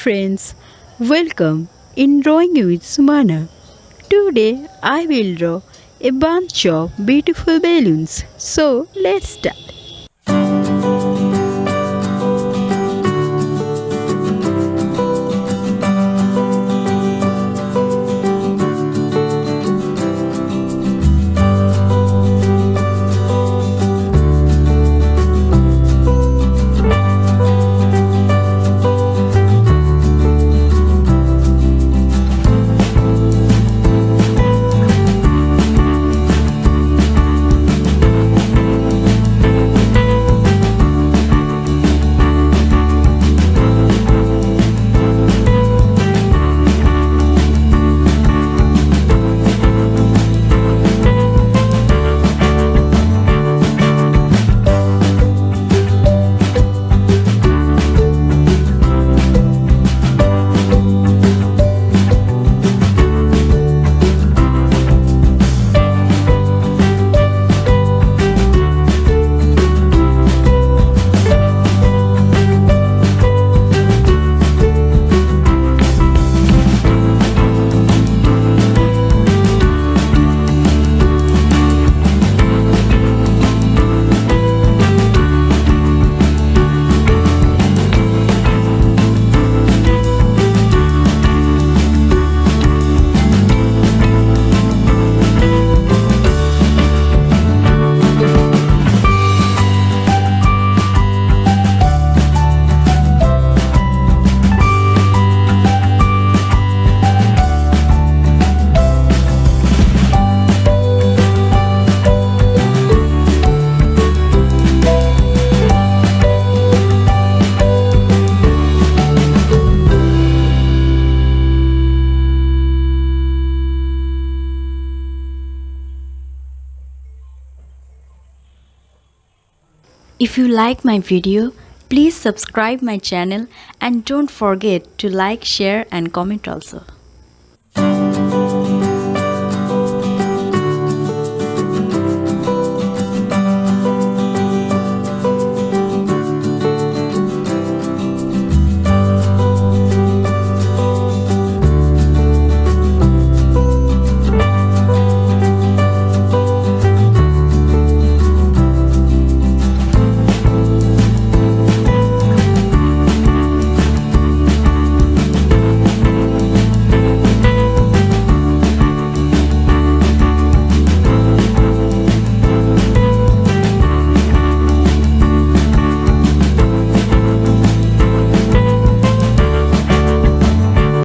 friends, welcome in Drawing with Sumana. Today I will draw a bunch of beautiful balloons. So let's start. If you like my video, please subscribe my channel and don't forget to like, share and comment also.